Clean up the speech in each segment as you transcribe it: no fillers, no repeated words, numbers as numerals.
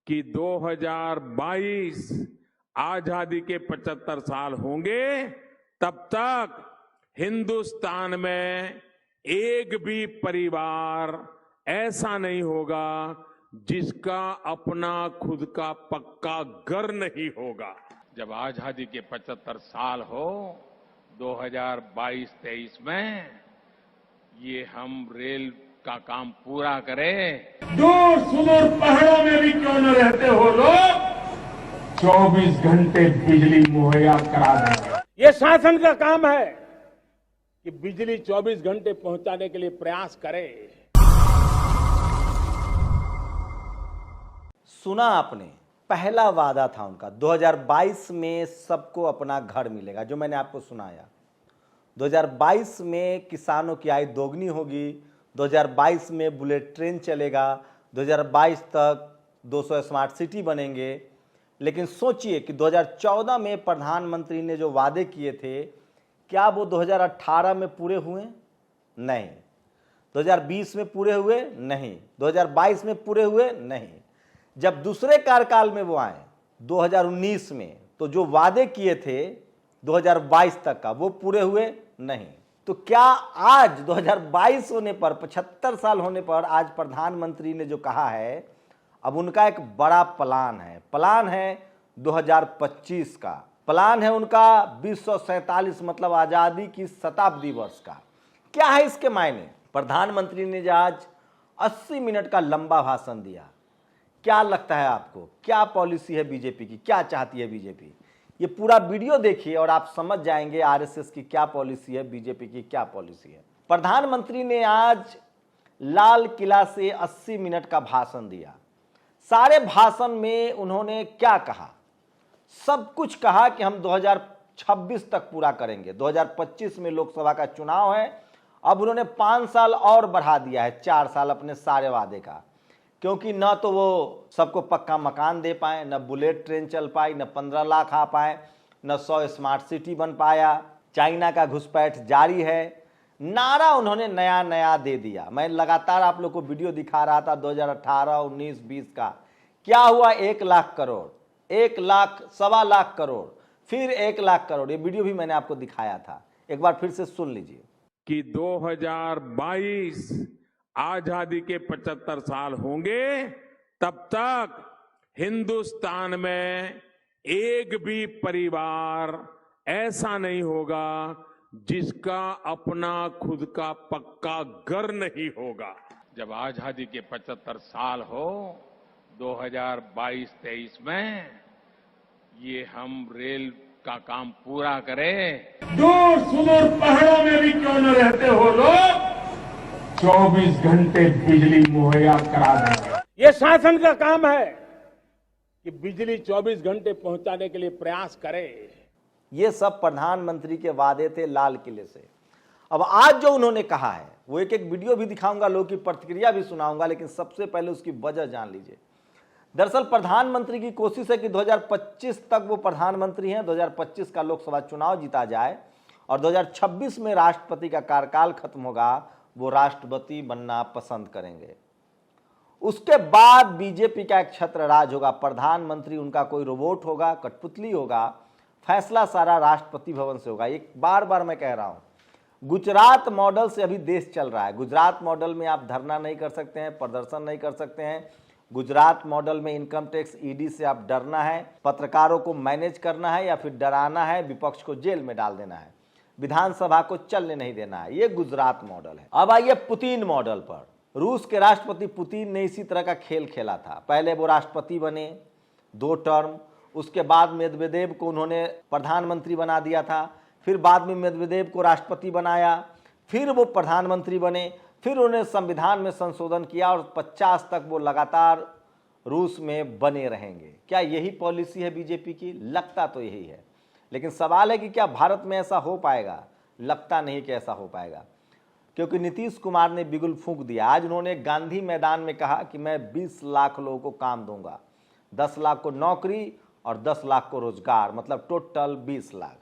कि 2022 आजादी के 75 साल होंगे, तब तक हिंदुस्तान में एक भी परिवार ऐसा नहीं होगा जिसका अपना खुद का पक्का घर नहीं होगा। जब आजादी के 75 साल हो 2022-23 में ये हम रेल का काम पूरा करें। दूर सुदूर पहाड़ों में भी क्यों न रहते हो लोग, 24 घंटे बिजली मुहैया करा देंगे। ये शासन का काम है कि बिजली 24 घंटे पहुंचाने के लिए प्रयास करे। सुना आपने, पहला वादा था उनका 2022 में सबको अपना घर मिलेगा, जो मैंने आपको सुनाया। 2022 में किसानों की आय दोगुनी होगी, 2022 में बुलेट ट्रेन चलेगा, 2022 तक 200 स्मार्ट सिटी बनेंगे। लेकिन सोचिए कि 2014 में प्रधानमंत्री ने जो वादे किए थे, क्या वो 2018 में पूरे हुए? नहीं। 2020 में पूरे हुए? नहीं। 2022 में पूरे हुए? नहीं। जब दूसरे कार्यकाल में वो आए 2019 में, तो जो वादे किए थे 2022 तक का, वो पूरे हुए? नहीं। तो क्या आज 2022 होने पर, 75 साल होने पर, आज प्रधानमंत्री ने जो कहा है, अब उनका एक बड़ा प्लान है 2025 का, प्लान है उनका 2047 मतलब आजादी की शताब्दी वर्ष का। क्या है इसके मायने? प्रधानमंत्री ने आज 80 मिनट का लंबा भाषण दिया। क्या लगता है आपको, क्या पॉलिसी है बीजेपी की, क्या चाहती है बीजेपी? ये पूरा वीडियो देखिए और आप समझ जाएंगे आरएसएस की क्या पॉलिसी है, बीजेपी की क्या पॉलिसी है। प्रधानमंत्री ने आज लाल किला से 80 मिनट का भाषण दिया। सारे भाषण में उन्होंने क्या कहा? सब कुछ कहा कि हम 2026 तक पूरा करेंगे। 2025 में लोकसभा का चुनाव है। अब उन्होंने 5 साल और बढ़ा दिया है, 4 साल अपने सारे वादे का, क्योंकि न तो वो सबको पक्का मकान दे पाए, न बुलेट ट्रेन चल पाई, न 15 लाख आ पाए, न 100 स्मार्ट सिटी बन पाया। चाइना का घुसपैठ जारी है। नारा उन्होंने नया नया दे दिया। मैं लगातार आप लोग को वीडियो दिखा रहा था 2018, 19, 20 का। क्या हुआ? 1 लाख करोड़, 1 लाख, 1.25 लाख करोड़, फिर 1 लाख करोड़। ये वीडियो भी मैंने आपको दिखाया था, एक बार फिर से सुन लीजिए। कि 2022 आजादी के 75 साल होंगे, तब तक हिंदुस्तान में एक भी परिवार ऐसा नहीं होगा जिसका अपना खुद का पक्का घर नहीं होगा। जब आजादी के 75 साल हो 2022-23 में ये हम रेल का काम पूरा करें। दूर सुदूर पहाड़ों में भी क्यों न रहते हो लोग, 24 घंटे बिजली मुहैया करा देंगे। ये शासन का काम है कि बिजली 24 घंटे पहुंचाने के लिए प्रयास करे। ये सब प्रधानमंत्री के वादे थे लाल किले से। अब आज जो उन्होंने कहा है, वो एक एक वीडियो भी दिखाऊंगा, लोगों की प्रतिक्रिया भी सुनाऊंगा, लेकिन सबसे पहले उसकी वजह जान लीजिए। दरअसल प्रधानमंत्री की कोशिश है कि 2025 तक वो प्रधानमंत्री हैं, 2025 का लोकसभा चुनाव जीता जाए और 2026 में राष्ट्रपति का कार्यकाल खत्म होगा, वो राष्ट्रपति बनना पसंद करेंगे। उसके बाद बीजेपी का एक छत्र राज होगा। प्रधानमंत्री उनका कोई रोबोट होगा, कठपुतली होगा, फैसला सारा राष्ट्रपति भवन से होगा। एक बार बार मैं कह रहा हूं, गुजरात मॉडल से अभी देश चल रहा है। गुजरात मॉडल में आप धरना नहीं कर सकते हैं, प्रदर्शन नहीं कर सकते हैं। गुजरात मॉडल में इनकम टैक्स ईडी से आप डरना है, पत्रकारों को मैनेज करना है या फिर डराना है, विपक्ष को जेल में डाल देना है, विधानसभा को चलने नहीं देना है। ये गुजरात मॉडल है। अब आइए पुतिन मॉडल पर। रूस के राष्ट्रपति पुतिन ने इसी तरह का खेल खेला था। पहले वो राष्ट्रपति बने 2 टर्म, उसके बाद मेदवेदेव को उन्होंने प्रधानमंत्री बना दिया था, फिर बाद में मेदवेदेव को राष्ट्रपति बनाया, फिर वो प्रधानमंत्री बने, फिर उन्होंने संविधान में संशोधन किया और 50 तक वो लगातार रूस में बने रहेंगे। क्या यही पॉलिसी है बीजेपी की? लगता तो यही है, लेकिन सवाल है कि क्या भारत में ऐसा हो पाएगा? लगता नहीं कि ऐसा हो पाएगा, क्योंकि नीतीश कुमार ने बिगुल फूंक दिया। आज उन्होंने गांधी मैदान में कहा कि मैं 20 लाख लोगों को काम दूंगा, 10 लाख को नौकरी और 10 लाख को रोजगार, मतलब टोटल 20 लाख।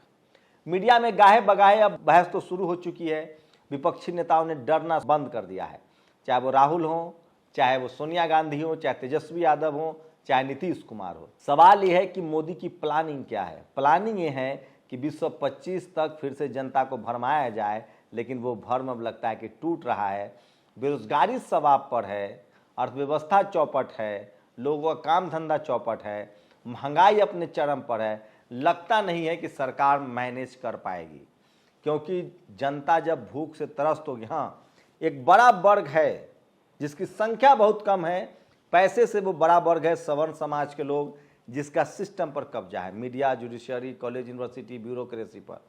मीडिया में गाहे बगाहे अब बहस तो शुरू हो चुकी है। विपक्षी नेताओं ने डरना बंद कर दिया है, चाहे वो राहुल हो, चाहे वो सोनिया गांधी हो, चाहे तेजस्वी यादव हो, चाहे नीतीश कुमार हो। सवाल यह है कि मोदी की प्लानिंग क्या है। प्लानिंग ये है कि 2025 तक फिर से जनता को भरमाया जाए, लेकिन वो भ्रम अब लगता है कि टूट रहा है। बेरोजगारी सवाब पर है, अर्थव्यवस्था चौपट है, लोगों का काम धंधा चौपट है, महंगाई अपने चरम पर है। लगता नहीं है कि सरकार मैनेज कर पाएगी, क्योंकि जनता जब भूख से त्रस्त होगी। हाँ, एक बड़ा वर्ग है जिसकी संख्या बहुत कम है, पैसे से वो बड़ा वर्ग है सवर्ण समाज के लोग, जिसका सिस्टम पर कब्जा है, media, judiciary, college, university, bureaucracy पर।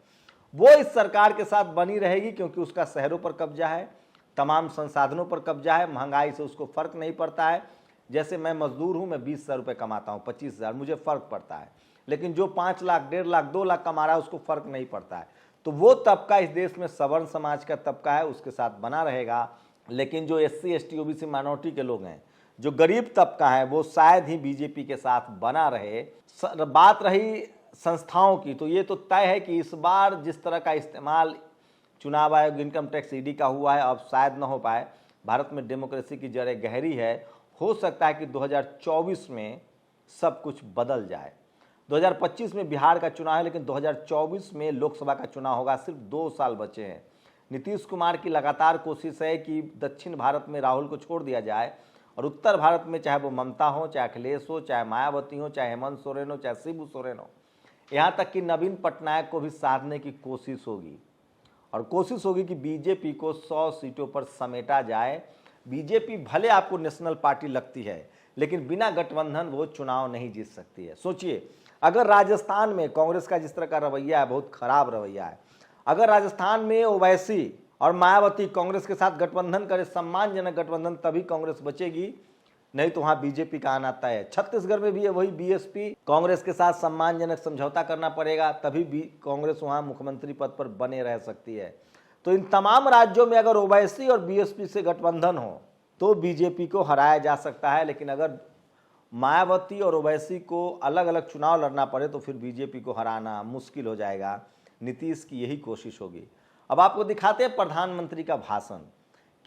वो इस सरकार के साथ बनी रहेगी क्योंकि उसका शहरों पर कब्जा है, तमाम संसाधनों पर कब्जा है। महंगाई से उसको फर्क नहीं पड़ता है। जैसे मैं मजदूर हूं, मैं 20,000 रुपये कमाता हूं, 25,000, मुझे फर्क पड़ता है, लेकिन जो 5 लाख, 1.5 लाख, 2 लाख कमा रहा है उसको फर्क नहीं पड़ता है। तो वो तबका इस देश में सवर्ण समाज का तबका है, उसके साथ बना रहेगा। लेकिन जो SC, ST, OBC माइनॉरिटी के लोग हैं, जो गरीब तबका है, वो शायद ही बीजेपी के साथ बना रहे। बात रही संस्थाओं की, तो ये तो तय है कि इस बार जिस तरह का इस्तेमाल चुनाव आयोग, इनकम टैक्स, ED का हुआ है, अब शायद न हो पाए। भारत में डेमोक्रेसी की जड़ें गहरी है। हो सकता है कि 2024 में सब कुछ बदल जाए। 2025 में बिहार का चुनाव है, लेकिन 2024 में लोकसभा का चुनाव होगा। सिर्फ 2 साल बचे हैं। नीतीश कुमार की लगातार कोशिश है कि दक्षिण भारत में राहुल को छोड़ दिया जाए और उत्तर भारत में चाहे वो ममता हो, चाहे अखिलेश हो, चाहे मायावती हो, चाहे हेमंत सोरेन हो, चाहे शिबू सोरेन हो, यहाँ तक कि नवीन पटनायक को भी साधने की कोशिश होगी। और कोशिश होगी कि बीजेपी को 100 सीटों पर समेटा जाए। बीजेपी भले आपको नेशनल पार्टी लगती है, लेकिन बिना गठबंधन वो चुनाव नहीं जीत सकती है। सोचिए, अगर राजस्थान में कांग्रेस का जिस तरह का रवैया है, बहुत खराब रवैया है, अगर राजस्थान में ओवैसी और मायावती कांग्रेस के साथ गठबंधन करे, सम्मानजनक गठबंधन, तभी कांग्रेस बचेगी, नहीं तो वहां बीजेपी का आना तय है। छत्तीसगढ़ में भी है वही BSP, कांग्रेस के साथ सम्मानजनक समझौता करना पड़ेगा, तभी भी कांग्रेस वहां मुख्यमंत्री पद पर बने रह सकती है। तो इन तमाम राज्यों में अगर ओवैसी और BSP से गठबंधन हो तो बीजेपी को हराया जा सकता है। लेकिन अगर मायावती और ओवैसी को अलग अलग चुनाव लड़ना पड़े तो फिर बीजेपी को हराना मुश्किल हो जाएगा। नीतीश की यही कोशिश होगी। अब आपको दिखाते हैं प्रधानमंत्री का भाषण।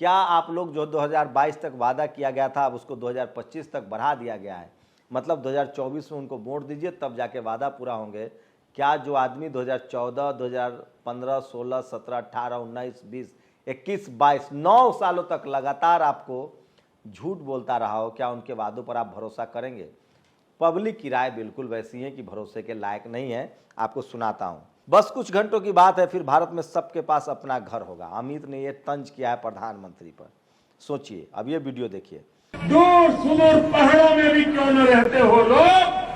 क्या आप लोग जो 2022 तक वादा किया गया था, अब उसको 2025 तक बढ़ा दिया गया है। मतलब 2024 में उनको वोट दीजिए, तब जाके वादा पूरा होंगे। क्या जो आदमी 2014, 2015, 16, 17, 18, 19, 20, 21, 22, 9 सालों तक लगातार आपको झूठ बोलता रहा हो, क्या उनके वादों पर आप भरोसा करेंगे? पब्लिक की राय बिल्कुल वैसी है कि भरोसे के लायक नहीं है। आपको सुनाता हूं। बस कुछ घंटों की बात है, फिर भारत में सबके पास अपना घर होगा। अमित ने यह तंज किया है प्रधानमंत्री पर। सोचिए, अब ये वीडियो देखिए। दूर सुदूर पहाड़ों में भी क्यों न रहते हो लोग,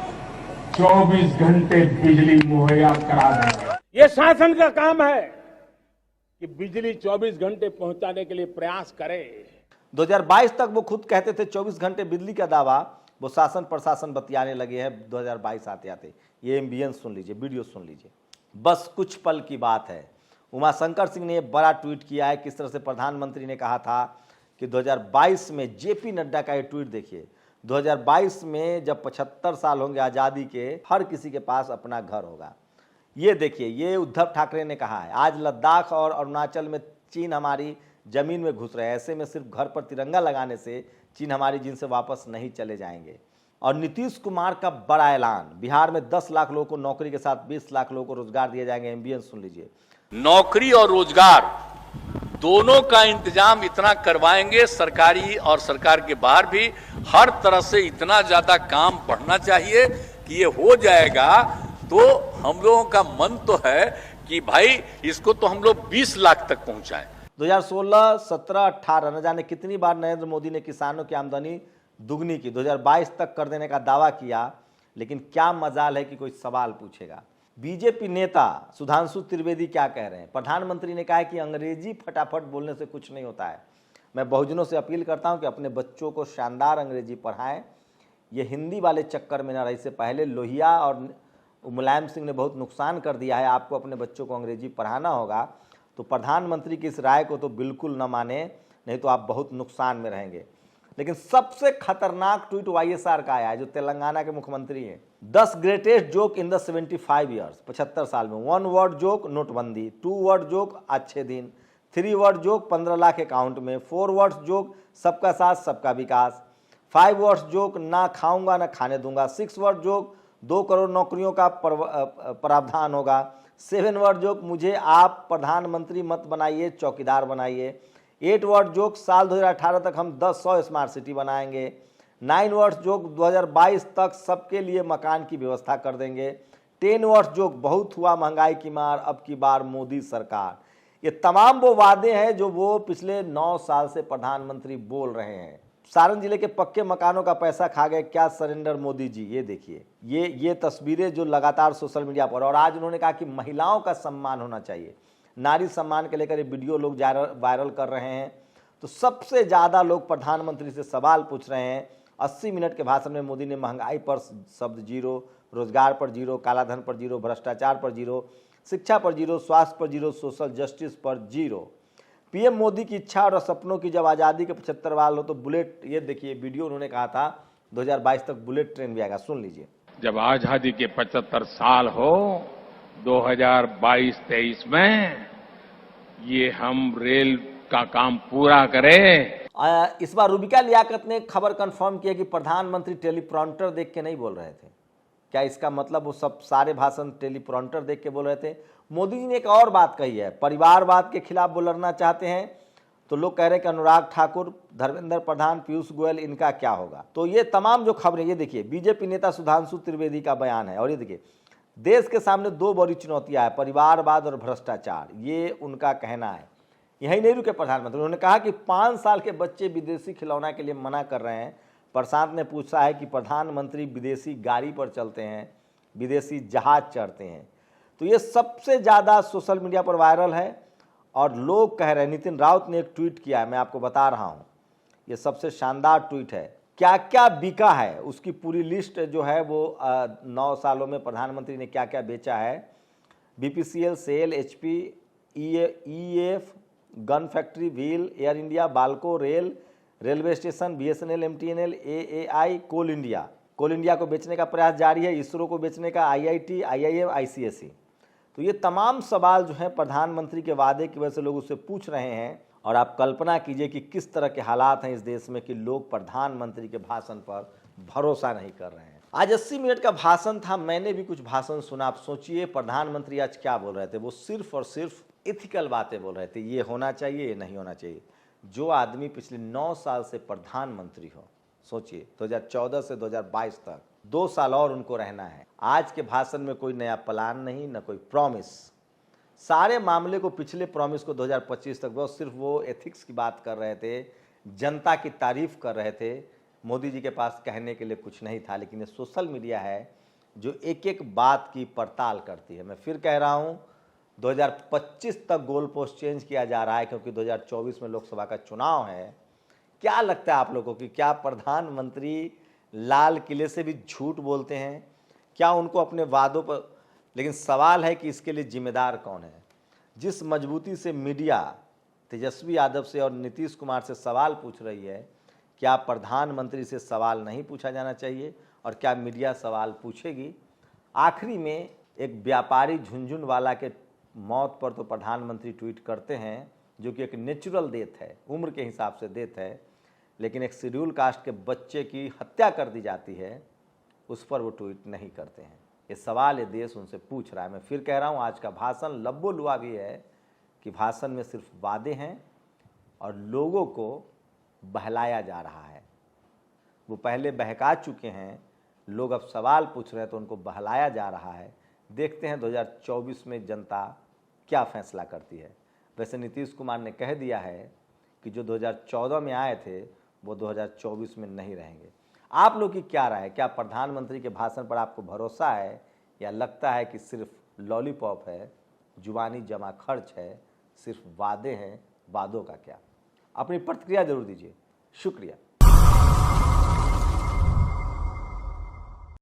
24 घंटे बिजली मुहैया करा देंगे। ये शासन का काम है कि बिजली 24 घंटे पहुंचाने के लिए प्रयास करे। 2022 तक वो खुद कहते थे 24 घंटे बिजली का दावा, वो शासन प्रशासन बतियाने लगे हैं 2022 आते आते। ये एम्बियंस सुन लीजिए, वीडियो सुन लीजिए। बस कुछ पल की बात है। उमाशंकर सिंह ने बड़ा ट्वीट किया है। किस तरह से प्रधानमंत्री ने कहा था कि 2022 में JP नड्डा का ये ट्वीट देखिए। 2022 में जब 75 साल होंगे आज़ादी के, हर किसी के पास अपना घर होगा। ये देखिए, ये उद्धव ठाकरे ने कहा है। आज लद्दाख और अरुणाचल में चीन हमारी जमीन में घुस रहे हैं। ऐसे में सिर्फ घर पर तिरंगा लगाने से चीन हमारी जिन से वापस नहीं चले जाएंगे। और नीतीश कुमार का बड़ा ऐलान, बिहार में 10 लाख लोगों को नौकरी के साथ 20 लाख लोगों को रोजगार दिए जाएंगे। एम्बियंस सुन लीजिए। नौकरी और रोजगार दोनों का इंतजाम इतना करवाएंगे, सरकारी और सरकार के बाहर भी हर तरह से इतना ज्यादा काम बढ़ना चाहिए कि ये हो जाएगा। तो हम लोगों का मन तो है कि भाई इसको तो हम लोग 20 लाख तक पहुंचाएं। 2016, 17, 18 न जाने कितनी बार नरेंद्र मोदी ने किसानों की आमदनी दुगनी की, 2022 तक कर देने का दावा किया। लेकिन क्या मजाल है कि कोई सवाल पूछेगा। बीजेपी नेता सुधांशु त्रिवेदी क्या कह रहे हैं? प्रधानमंत्री ने कहा है कि अंग्रेजी फटाफट बोलने से कुछ नहीं होता है। मैं बहुजनों से अपील करता हूं कि अपने बच्चों को शानदार अंग्रेजी पढ़ाएं। ये हिंदी वाले चक्कर में न रहे। इससे पहले लोहिया और मुलायम सिंह ने बहुत नुकसान कर दिया है। आपको अपने बच्चों को अंग्रेजी पढ़ाना होगा। तो प्रधानमंत्री की इस राय को तो बिल्कुल न माने, नहीं तो आप बहुत नुकसान में रहेंगे। लेकिन सबसे खतरनाक ट्वीट YSR का आया है, जो तेलंगाना के मुख्यमंत्री हैं। 10 greatest joke in the 75 years, 75 साल में। 1 वर्ड जोक नोटबंदी, 2 वर्ड जोक अच्छे दिन, 3 वर्ड जोक 15 लाख अकाउंट में, 4 वर्ड जोक सबका साथ सबका विकास, 5 वर्ड्स जोक, ना खाऊंगा ना खाने दूंगा। 6 वर्ड जोक, 2 करोड़ नौकरियों का प्रावधान होगा। 7 वर्ड जोक, मुझे आप प्रधानमंत्री मत बनाइए, चौकीदार बनाइए। 8 वर्ड जोक, साल 2018 तक हम 100 स्मार्ट सिटी बनाएंगे। 9 वर्ड्स जोक, 2022 तक सबके लिए मकान की व्यवस्था कर देंगे। 10 वर्ड्स जोक, बहुत हुआ महंगाई की मार, अब की बार मोदी सरकार। ये तमाम वो वादे हैं जो वो पिछले 9 साल से प्रधानमंत्री बोल रहे हैं। सारण जिले के पक्के मकानों का पैसा खा गए, क्या सरेंडर मोदी जी। ये देखिए, ये तस्वीरें जो लगातार सोशल मीडिया पर, और आज उन्होंने कहा कि महिलाओं का सम्मान होना चाहिए, नारी सम्मान के लेकर ये वीडियो लोग वायरल कर रहे हैं। तो सबसे ज़्यादा लोग प्रधानमंत्री से सवाल पूछ रहे हैं। 80 मिनट के भाषण में मोदी ने महंगाई पर शब्द जीरो, रोजगार पर जीरो, कालाधन पर जीरो, भ्रष्टाचार पर जीरो, शिक्षा पर जीरो, स्वास्थ्य पर जीरो, सोशल जस्टिस पर जीरो। पीएम मोदी की इच्छा और सपनों की जब आज़ादी के 75 साल हो तो बुलेट, ये देखिए वीडियो उन्होंने कहा था 2022 तक बुलेट ट्रेन भी आएगा, सुन लीजिए। जब आजादी के 75 साल हो 2022-23 में, ये हम रेल का काम पूरा करें। इस बार रूबिका लियाकत ने खबर कंफर्म किया कि प्रधानमंत्री टेलीप्रॉम्प्टर देख के नहीं बोल रहे थे। क्या इसका मतलब वो सब सारे भाषण टेलीप्रॉम्प्टर देख के बोल रहे थे? मोदी जी ने एक और बात कही है, परिवारवाद के खिलाफ वो लड़ना चाहते हैं। तो लोग कह रहे हैं कि अनुराग ठाकुर, धर्मेंद्र प्रधान, पीयूष गोयल, इनका क्या होगा। तो ये तमाम जो खबरें, ये देखिए बीजेपी नेता सुधांशु त्रिवेदी का बयान है। और ये देखिए, देश के सामने 2 बड़ी चुनौतियां हैं, परिवारवाद और भ्रष्टाचार, ये उनका कहना है। यही नहीं रुके प्रधानमंत्री, उन्होंने कहा कि 5 साल के बच्चे विदेशी खिलौना के लिए मना कर रहे हैं। प्रशांत ने पूछा है कि प्रधानमंत्री विदेशी गाड़ी पर चलते हैं, विदेशी जहाज चढ़ते हैं। तो ये सबसे ज़्यादा सोशल मीडिया पर वायरल है और लोग कह रहे हैं। नितिन राउत ने एक ट्वीट किया है, मैं आपको बता रहा हूँ, ये सबसे शानदार ट्वीट है। क्या क्या बिका है उसकी पूरी लिस्ट जो है वो 9 सालों में प्रधानमंत्री ने क्या क्या बेचा है। BPCL, SAIL, HP, EF, gun factory, wheel, Air India, BALCO, railway station, BSNL, MTNL, AAI, Coal India को बेचने का प्रयास जारी है। इसरो को बेचने का IIT, IIM, ICSE। तो ये तमाम सवाल जो हैं प्रधानमंत्री के वादे की वजह से लोग उससे पूछ रहे हैं। और आप कल्पना कीजिए कि किस तरह के हालात हैं इस देश में कि लोग प्रधानमंत्री के भाषण पर भरोसा नहीं कर रहे हैं। आज 80 मिनट का भाषण था, मैंने भी कुछ भाषण सुना। आप सोचिए प्रधानमंत्री आज क्या बोल रहे थे। वो सिर्फ और सिर्फ इथिकल बातें बोल रहे थे, ये होना चाहिए, ये नहीं होना चाहिए। जो आदमी पिछले 9 साल से प्रधानमंत्री हो, सोचिए 2014 से 2022 तक 2 साल और उनको रहना है। आज के भाषण में कोई नया प्लान नहीं, न कोई प्रॉमिस। सारे मामले को, पिछले प्रॉमिस को 2025 तक बस सिर्फ वो एथिक्स की बात कर रहे थे, जनता की तारीफ कर रहे थे। मोदी जी के पास कहने के लिए कुछ नहीं था। लेकिन ये सोशल मीडिया है जो एक एक बात की पड़ताल करती है। मैं फिर कह रहा हूँ 2025 तक गोल पोस्ट चेंज किया जा रहा है क्योंकि 2024 में लोकसभा का चुनाव है। क्या लगता है आप लोगों को कि क्या प्रधानमंत्री लाल किले से भी झूठ बोलते हैं? क्या उनको अपने वादों पर, लेकिन सवाल है कि इसके लिए जिम्मेदार कौन है? जिस मजबूती से मीडिया तेजस्वी यादव से और नीतीश कुमार से सवाल पूछ रही है, क्या प्रधानमंत्री से सवाल नहीं पूछा जाना चाहिए? और क्या मीडिया सवाल पूछेगी? आखिरी में एक व्यापारी झुनझुनवाला के मौत पर तो प्रधानमंत्री ट्वीट करते हैं, जो कि एक नेचुरल डेथ है, उम्र के हिसाब से डेथ है। लेकिन एक शेड्यूल कास्ट के बच्चे की हत्या कर दी जाती है, उस पर वो ट्वीट नहीं करते हैं। ये सवाल ये देश उनसे पूछ रहा है। मैं फिर कह रहा हूँ, आज का भाषण लब्बो लुआ भी है कि भाषण में सिर्फ वादे हैं और लोगों को बहलाया जा रहा है। वो पहले बहका चुके हैं, लोग अब सवाल पूछ रहे हैं तो उनको बहलाया जा रहा है। देखते हैं 2024 में जनता क्या फैसला करती है। वैसे नीतीश कुमार ने कह दिया है कि जो 2014 में आए थे वो 2024 में नहीं रहेंगे। आप लोग की क्या राय है? क्या प्रधानमंत्री के भाषण पर आपको भरोसा है या लगता है कि सिर्फ लॉलीपॉप है, जुबानी जमा खर्च है, सिर्फ वादे हैं? वादों का क्या? अपनी प्रतिक्रिया जरूर दीजिए। शुक्रिया।